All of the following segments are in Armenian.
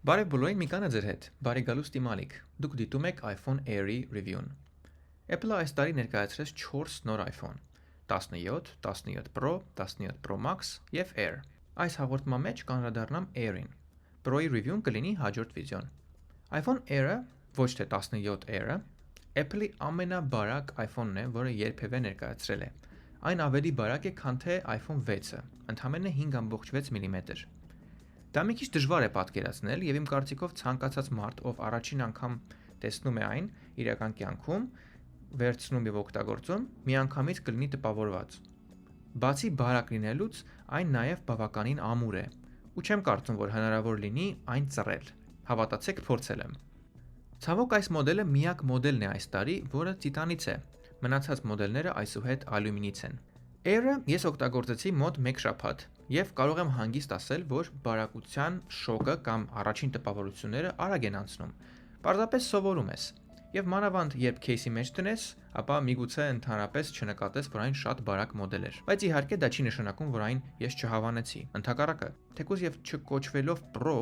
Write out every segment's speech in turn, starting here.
Բարև բոլորին, Միկանը ձեր հետ։ Բարի գալուստ իմալիք։ Դուք դիտում եք iPhone Air-ի review-ն։ Apple-ը այս տարի ներկայացրեց 4 նոր iPhone՝ 17, 17 Pro, 17 Pro Max եւ Air։ Այս հաղորդման մեջ կանդրադառնամ Air-ին։ Pro-ի review-ն կլինի հաջորդ վիդեոն։ iPhone Air-ը, ոչ թե 17 Air-ը, Apple-ի ամենաբարակ iPhone-ն է, որը երբևէ ներկայացրել է։ Այն ավելի բարակ է, քան թե iPhone 6-ը, ընդամենը 5.6 մմ։ Դա մի քիչ դժվար է պատկերացնել եւ իմ կարծիքով ցանկացած մարդ, ով առաջին անգամ տեսնում է այն իրական կյանքում, վերցնում եւ օգտագործում, միանգամից կլինի տպավորված։ Բացի բարակ լինելուց, այն նաեւ բավականին ամուր է, ու չեմ կարծում, որ հնարավոր լինի այն ծռել։ Հավատացեք, փորձել եմ։ Ցավոք այս մոդելը միակ մոդելն է այս տարի, որը տիտանից է։ Մնացած մոդելները այսուհետ ալյումինից են։ Air-ը ես օգտագործեցի մոտ 1 շաբաթ եւ կարող եմ հանգիստ ասել, որ բարակության շոկը կամ առաջին տպավորությունները արագ են անցնում։ Պարզապես սովորում ես։ Եվ մանավանդ երբ քեյսի մեջ տնես, ապա միգուցե ընդհանրապես չնկատես, որ այն շատ բարակ մոդել էր։ Բայց իհարկե դա չի նշանակում, որ այն ես չհավանեցի։ Ընդհակառակը, թեկուզ եւ չկոչվելով Pro,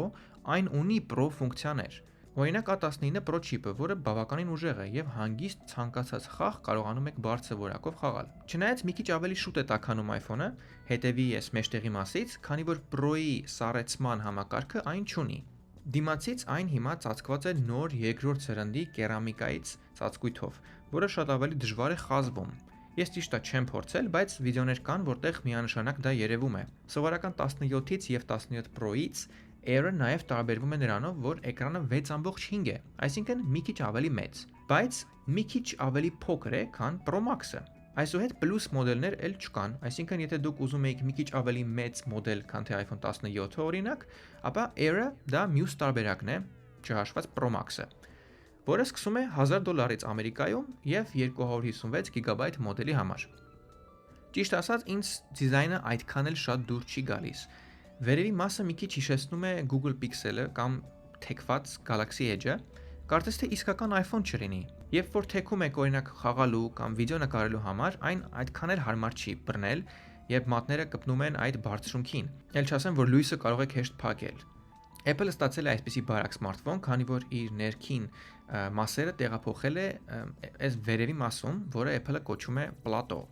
այն ունի Pro ֆունկցիաներ։ Օրինակ A19 Pro չիպը, որը բավականին ուժեղ է եւ հանգիստ ցանկացած խաղ կարողանում եք բարձր որակով խաղալ։ Չնայած մի քիչ ավելի շուտ է տաքանում iPhone-ը, հետևի ես մեջտեղի մասից, քանի որ Pro-ի սառեցման համակարգը այն չունի։ Դիմացից այն հիմա ծածկված է նոր երկրորդ սերնդի կերամիկայից ծածկույթով, որը շատ ավելի դժվար է խազվում։ Ես ճիշտ է չեմ փորձել, բայց վիդեոներ կան, որտեղ միանշանակ դա երևում է։ Սովորական 17-ից եւ 17 Pro-ից Air-ը նաև տարբերվում է նրանով, որ էկրանը 6.5 է, այսինքն մի քիչ ավելի մեծ, բայց մի քիչ ավելի փոքր է, քան Pro Max-ը։ Այսուհետ պլյուս մոդելներ էլ չկան, այսինքն եթե դուք ուզում եք մի քիչ ավելի մեծ մոդել, քան թե iPhone 17-ը օրինակ, ապա Air-ը դա մյուս տարբերակն է, չհաշված Pro Max-ը, որը սկսում է $1000-ից Ամերիկայում եւ 256 GB մոդելի համար։ Ճիշտ ասած, ինձ դիզայնը այդքան էլ շատ դուր չի գալիս։ Վերևի մասը մի քիչ հիշեցնում է Google Pixel-ը կամ թեքված Galaxy Edge-ը, կարծես թե իսկական iPhone չլինի։ Երբ որ թեքում եք օրինակ խաղալու կամ վիդեո նկարելու համար, այն այդքան էլ հարմար չի բռնել, երբ մատները կպնում են այդ բարձրունքին։ Էլ չասեմ, որ լույսը կարող եք հեշտ փակել։ Apple-ը ստացել է այսպիսի բարակ սմարթֆոն, քանի որ իր ներքին մասերը տեղափոխել է այս վերևի մասում, որը Apple-ը կոչում է Plateau։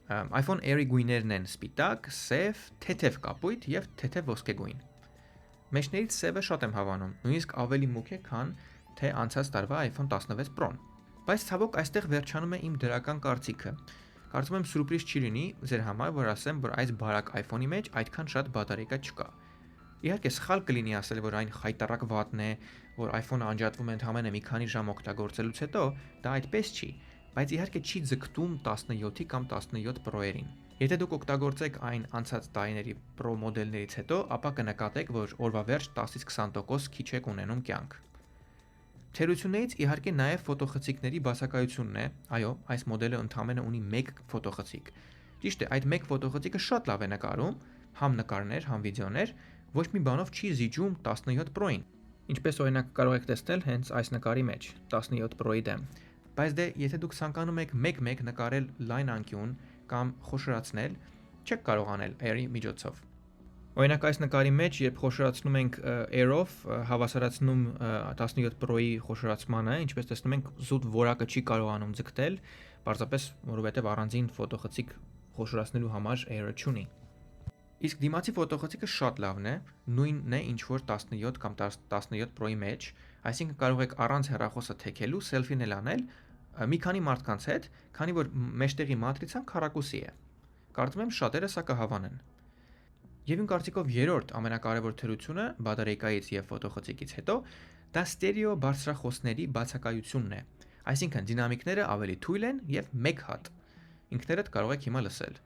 iPhone Air-ի գույներն են սպիտակ, սև, թեթև կապույտ եւ թեթև ոսկեգույն։ Մեջներից սևը շատ եմ հավանում, նույնիսկ ավելի մուգ է, քան թե անցած տարվա iPhone 16 Pro-ն։ Բայց ցավոք այստեղ վերջանում է իմ դրական կարծիքը։ Կարծում եմ սուրպրիզ չի լինի ձեր համար, որ ասեմ, որ այս բարակ iPhone-ի մեջ այդքան շատ բատարիկա չկա։ Իհարկե սխալ կլինի ասել, որ այն խայտառակ վատն է, որ iPhone-ը անջատվում է ընդամենը մի քանի ժամ օգտագործելուց հետո, դա այդպես չի, բայց իհարկե չի ձգտում 17-ի կամ 17 Pro-երին։ Եթե դուք օգտագործեք այն անցած տարիների Pro մոդելներից հետո, ապա կնկատեք, որ օրվա վերջ 10-ից 20% քիչ եք ունենում կյանք։ Թերություններից իհարկե նաև ֆոտոխցիկների բացակայությունն է։ Այո, այս մոդելը ընդամենը ունի 1 ֆոտոխցիկ։ Ճիշտ է, այդ 1 ֆոտոխցիկը շատ լավ է նկարում, համ նկարներ, համ վիդեոներ, ոչ մի բանով չի զիջում 17 Pro-ին։ Ինչպես օրինակ կարող եք տեսնել հենց այս նկարի մեջ 17 Pro-ի դեմ։ Բայց դե եթե դուք ցանկանում եք 1-1 նկարել լայն անկյուն կամ խոշորացնել, չեք կարող անել Air-ի միջոցով։ Օրինակ այս նկարի մեջ, երբ խոշորացնում ենք Air-ով, հավասարացնում 17 Pro-ի խոշորացմանը, ինչպես տեսնում ենք, զուտ որակը չի կարողանում ձգտել, պարզապես որովհետև առանձին ֆոտոխցիկ խոշորացնելու համար Air-ը չունի։ Իսկ դիմացի ֆոտոխցիկը շատ լավն է, նույնն է ինչ որ 17 կամ 17 Pro-ի մեջ, այսինքն կարող եք առանց հեռախոսը թեքելու սելֆին էլ անել մի քանի մարդկանց հետ, քանի որ մեջտեղի մատրիցան քառակուսի է։ Կարծում եմ շատերը սա կհավանեն։ Եվ իմ կարծիքով երրորդ ամենակարևոր թերությունը բատարիկայից եւ ֆոտոխցիկից հետո դա ստերեո բարձրախոսների բացակայությունն է։ Այսինքն դինամիկները ավելի թույլ են եւ մեկ հատ։ Ինքներդ կարող եք հիմա լսել։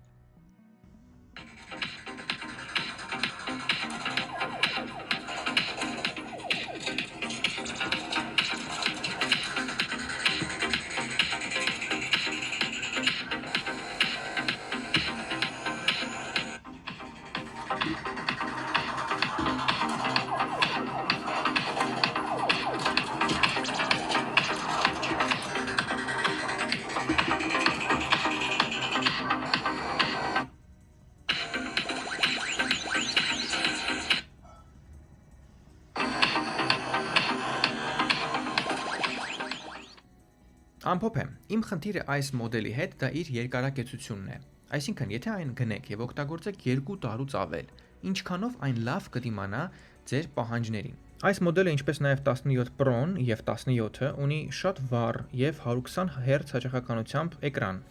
Ամփոփ եմ, իմ խնդիրը այս մոդելի հետ դա իր երկարակեցությունն է։ Այսինքն, եթե այն գնեք եւ օգտագործեք 2 տարուց ավել, ինչքանով այն լավ կդիմանա ձեր պահանջներին։ Այս մոդելը, ինչպես նաև 17 Pro-ն եւ 17-ը, ունի շատ վառ եւ 120 Hz հաճախականությամբ էկրան։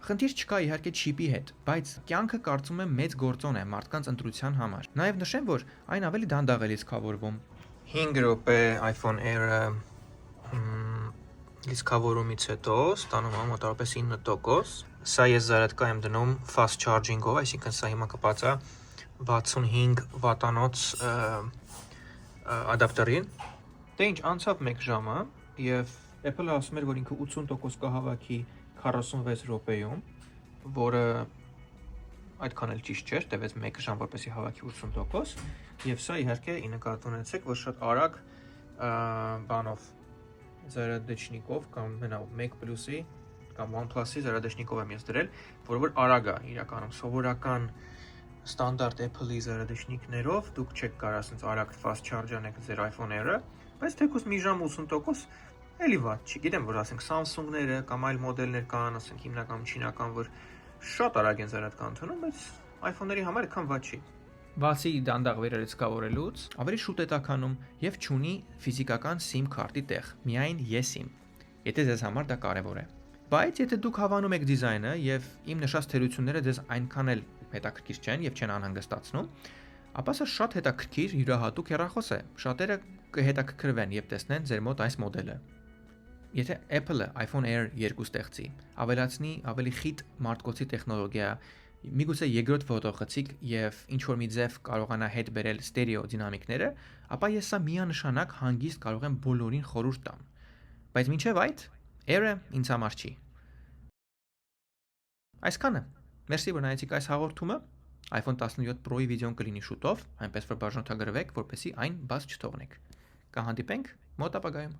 Խնդիր չկա իհարկե չիպի հետ, բայց կյանքը կարծում եմ մեծ գործոն է մարդկանց ընտրության համար։ Նաև նշեմ, որ այն ավելի դանդաղ է լիցքավորվում։ 5 րոպե iPhone Air-ը լիցքավորումից հետո ստանում եմ մոտավորապես 9%։ Սա ես զարատկա եմ դնում fast charging-ով, այսինքն սա հիմա կպածա 65 վատանոց ադապտերին։ Դե ինչ, անցավ 1 ժամը եւ Apple-ը ասում էր, որ ինքը 80% կհավաքի 46 րոպեում, որը այդքան էլ ճիշտ չէր, տևեց 1 ժամ, որպեսզի հավաքի 80%, եւ սա իհարկե ի նկատի ունեցեք, որ շատ արագ բանով զարադեչնիկով կամ մենա 1+-ի կամ OnePlus-ի զարադեչնիկով եմ ես դրել, որ արագ է իրականում սովորական ստանդարտ Apple-ի զարադեչնիկներով դուք չեք կարող ասենց արագ fast charge անեք ձեր iPhone Air-ը, բայց թեկուզ մի ժամ 80% էլի վատ չի։ Գիտեմ, որ ասենք Samsung-ները կամ այլ մոդելներ կան, ասենք հիմնական չինական, որ շատ արագ են զարատկան ընդունում, բայց iPhone-ների համար այդքան վատ չի։ Բացի դանդաղ վերելիցքավորելուց, ավելի շուտ է տաքանում եւ չունի ֆիզիկական SIM քարտի տեղ, միայն eSIM։ Եթե ձեզ համար դա կարեւոր է։ Բայց եթե դուք հավանում եք դիզայնը եւ իմ նշած թերությունները ձեզ այնքան էլ հետաքրքիր չեն եւ չեն անհանգստացնում, ապա սա շատ հետաքրքիր յուրահատուկ հեռախոս է։ Շատերը կհետաքրքրվեն եւ տեսնեն ձեր մոտ այս մոդելը։ Եթե Apple-ը iPhone Air 2 ստեղծի, ավելացնի ավելի խիտ մարտկոցի տեխնոլոգիա, միգուցե երկրորդ ֆոտոխցիկ եւ ինչ որ մի ձև կարողանա հետ բերել ստերեո դինամիկները, ապա ես սա միանշանակ հանգիստ կարող եմ բոլորին խորհուրդ տամ։ Բայց մինչեւ այդ Air-ը ինձ համար չի։ Այսքանը։ Մերսի, որ նայեցիք այս հաղորդումը։ iPhone 17 Pro-ի վիդեոն կլինի շուտով, այնպես որ բաժանորդագրվեք, որպեսզի այն բաց չթողնեք։ Կհանդիպենք մոտ ապագայում։